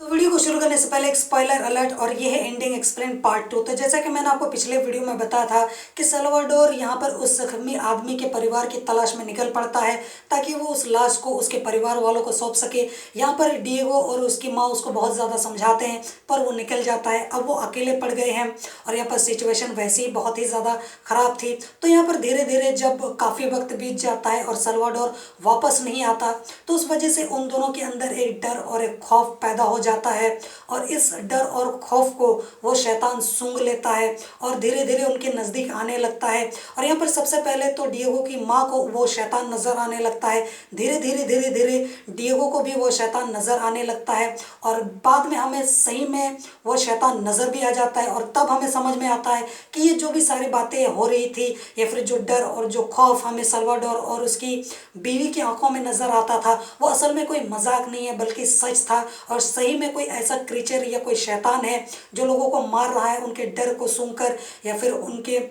तो वीडियो को शुरू करने से पहले एक स्पॉइलर अलर्ट, और ये है एंडिंग एक्सप्लेन पार्ट 2। तो जैसा कि मैंने आपको पिछले वीडियो में बताया था कि सल्वाडोर यहाँ पर उस जख्मी आदमी के परिवार की तलाश में निकल पड़ता है ताकि वो उस लाश को उसके परिवार वालों को सौंप सके। यहाँ पर डिएगो और उसकी माँ उसको बहुत ज़्यादा समझाते हैं पर वो निकल जाता है। अब वो अकेले पड़ गए हैं और यहाँ पर सिचुएशन वैसे ही बहुत ही ज़्यादा ख़राब थी। तो यहाँ पर धीरे धीरे जब काफ़ी वक्त बीत जाता है और सल्वाडोर वापस नहीं आता तो उस वजह से उन दोनों के अंदर एक डर और एक खौफ पैदा हो जाता है, और इस डर और खौफ को वो शैतान सूंघ लेता है और धीरे धीरे उनके नज़दीक आने लगता है। और यहाँ पर सबसे पहले तो डिएगो की माँ को वो शैतान नज़र आने लगता है। धीरे धीरे डिएगो को भी वो शैतान नज़र आने लगता है और बाद में हमें सही में वो शैतान नज़र भी आ जाता है। और तब हमें समझ में आता है कि ये जो भी सारी बातें हो रही थी या फिर जो डर और जो खौफ हमें सल्वाडोर और उसकी बीवी की आंखों में नज़र आता था वो असल में कोई मजाक नहीं है बल्कि सच था। और सही में कोई ऐसा क्रीचर या कोई शैतान है जो लोगों को मार रहा है उनके डर को सूंघकर या फिर उनके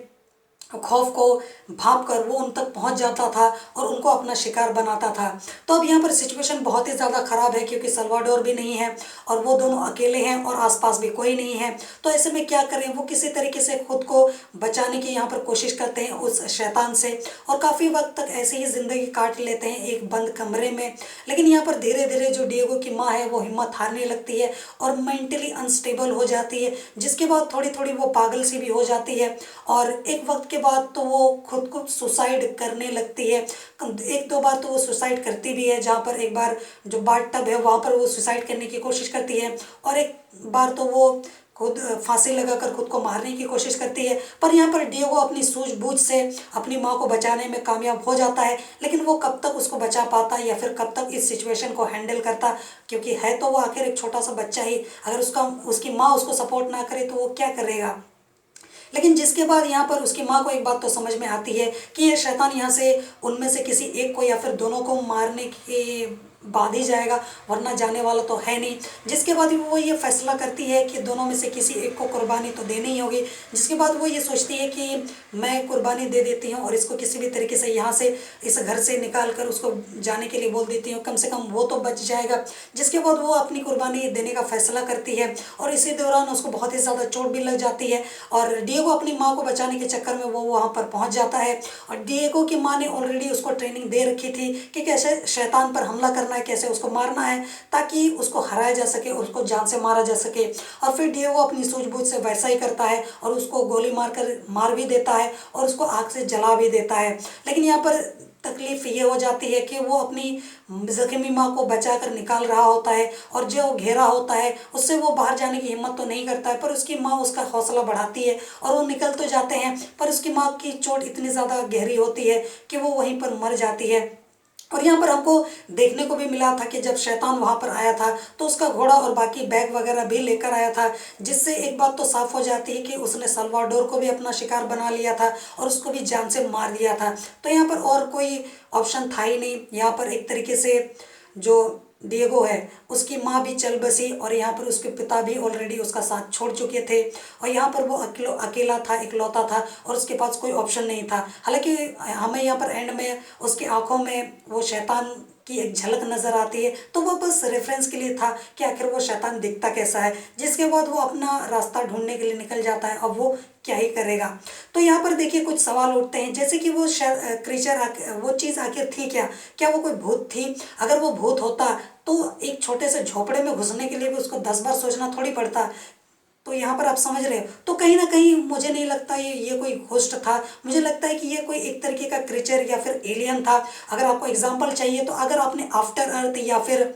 खौफ को भाप कर वो उन तक पहुंच जाता था और उनको अपना शिकार बनाता था। तो अब यहाँ पर सिचुएशन बहुत ही ज़्यादा ख़राब है क्योंकि सल्वाडोर भी नहीं है और वो दोनों अकेले हैं और आसपास भी कोई नहीं है। तो ऐसे में क्या करें, वो किसी तरीके से खुद को बचाने की यहाँ पर कोशिश करते हैं उस शैतान से और काफ़ी वक्त तक ऐसे ही ज़िंदगी काट लेते हैं एक बंद कमरे में। लेकिन यहाँ पर धीरे धीरे जो डिएगो की माँ है वो हिम्मत हारने लगती है और मेंटली अनस्टेबल हो जाती है, जिसके बाद थोड़ी थोड़ी वो पागल सी भी हो जाती है और एक वक्त के बाद तो वो खुद को सुसाइड करने लगती है। एक दो बार तो वो सुसाइड करती भी है, जहाँ पर एक बार जो बाथ टब है वहाँ पर वो सुसाइड करने की कोशिश करती है और एक बार तो वो खुद फांसी लगाकर खुद को मारने की कोशिश करती है। पर यहाँ पर डिएगो अपनी सूझबूझ से अपनी माँ को बचाने में कामयाब हो जाता है, लेकिन वो कब तक उसको बचा पाता या फिर कब तक इस सिचुएशन को हैंडल करता, क्योंकि है तो वो आखिर एक छोटा सा बच्चा ही। अगर उसकी माँ उसको सपोर्ट ना करे तो वो क्या करेगा। लेकिन जिसके बाद यहाँ पर उसकी माँ को एक बात तो समझ में आती है कि ये शैतान यहाँ से उनमें से किसी एक को या फिर दोनों को मारने के बाद ही जाएगा, वरना जाने वाला तो है नहीं। जिसके बाद वो ये फैसला करती है कि दोनों में से किसी एक को कुर्बानी तो देनी ही होगी। जिसके बाद वो ये सोचती है कि मैं कुर्बानी दे देती हूँ और इसको किसी भी तरीके से यहाँ से इस घर से निकाल कर उसको जाने के लिए बोल देती हूँ, कम से कम वो तो बच जाएगा। जिसके बाद वो अपनी कुर्बानी देने का फैसला करती है और इसी दौरान उसको बहुत ही ज़्यादा चोट भी लग जाती है और डिएगो अपनी माँ को बचाने के चक्कर में वो वहाँ पर पहुँच जाता है। और डिएगो की माँ ने ऑलरेडी उसको ट्रेनिंग दे रखी थी कि कैसे शैतान पर हमला करना है, कैसे उसको मारना है ताकि उसको हराया जा सके, उसको जान से मारा जा सके। और फिर डिएगो अपनी सूझबूझ से वैसा ही करता है और उसको गोली मार भी देता है और उसको आग से जला भी देता है। लेकिन यहाँ पर तकलीफ ये हो जाती है कि वो अपनी जख्मी माँ को बचा कर निकाल रहा होता है और जो घेरा होता है उससे वो बाहर जाने की हिम्मत तो नहीं करता है, पर उसकी माँ उसका हौसला बढ़ाती है और वो निकल तो जाते हैं। पर उसकी माँ की चोट इतनी ज़्यादा गहरी होती है कि वो वहीं पर मर जाती है। और यहाँ पर हमको देखने को भी मिला था कि जब शैतान वहाँ पर आया था तो उसका घोड़ा और बाकी बैग वगैरह भी लेकर आया था, जिससे एक बात तो साफ हो जाती है कि उसने सल्वाडोर को भी अपना शिकार बना लिया था और उसको भी जान से मार दिया था। तो यहाँ पर और कोई ऑप्शन था ही नहीं। यहाँ पर एक तरीके से जो डिएगो है उसकी माँ भी चल बसी और यहाँ पर उसके पिता भी ऑलरेडी उसका साथ छोड़ चुके थे और यहाँ पर वो अकेला था, इकलौता था और उसके पास कोई ऑप्शन नहीं था। हालांकि हमें यहाँ पर एंड में उसकी आंखों में वो शैतान की एक झलक नज़र आती है, तो वो बस रेफरेंस के लिए था कि आखिर वो शैतान दिखता कैसा है। जिसके बाद वो अपना रास्ता ढूंढने के लिए निकल जाता है। अब वो क्या ही करेगा। तो यहाँ पर देखिए कुछ सवाल उठते हैं, जैसे कि वो क्रीचर वो चीज़ आखिर थी क्या, क्या वो कोई भूत थी। अगर वो भूत होता तो एक छोटे से झोपड़े में घुसने के लिए भी उसको 10 बार सोचना थोड़ी पड़ता। तो यहाँ पर आप समझ रहे हो, तो कहीं ना कहीं मुझे नहीं लगता ये कोई घोस्ट था। मुझे लगता है कि ये कोई एक तरीके का क्रीचर या फिर एलियन था। अगर आपको एग्जांपल चाहिए तो अगर आपने आफ्टर अर्थ या फिर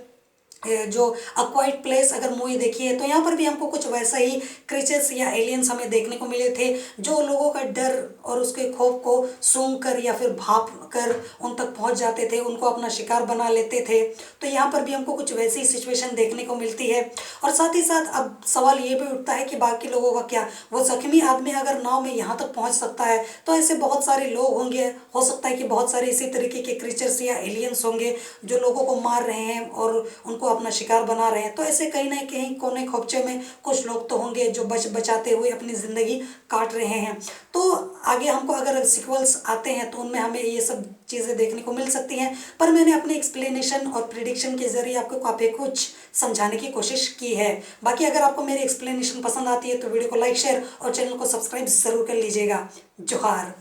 जो अ क्वाइट प्लेस अगर मूवी देखी है तो यहाँ पर भी हमको कुछ वैसा ही क्रीचर्स या एलियंस हमें देखने को मिले थे जो लोगों का डर और उसके खौफ को सूंघ कर या फिर भाप कर उन तक पहुँच जाते थे, उनको अपना शिकार बना लेते थे। तो यहाँ पर भी हमको कुछ वैसी सिचुएशन देखने को मिलती है। और साथ ही साथ अब सवाल ये भी उठता है कि बाकी लोगों का क्या। वो जख्मी आदमी अगर नाव में यहाँ तक पहुँच सकता है तो ऐसे बहुत सारे लोग होंगे, हो सकता है कि बहुत सारे इसी तरीके के क्रीचर्स या एलियंस होंगे जो लोगों को मार रहे हैं और उनको को अपना शिकार बना रहे हैं। तो ऐसे कहीं ना कहीं कोने खोपचे में कुछ लोग तो होंगे जो बचाते हुए अपनी ज़िंदगी काट रहे हैं। तो आगे हमको अगर सिक्वल्स आते हैं तो उनमें हमें ये सब चीज़ें देखने को मिल सकती हैं, पर मैंने अपने एक्सप्लेनेशन और प्रिडिक्शन के ज़रिए आपको काफ़ी कुछ समझाने की कोशिश की है। बाकी अगर आपको मेरी एक्सप्लेनेशन पसंद आती है तो वीडियो को लाइक, शेयर और चैनल को सब्सक्राइब ज़रूर कर लीजिएगा। जोहार।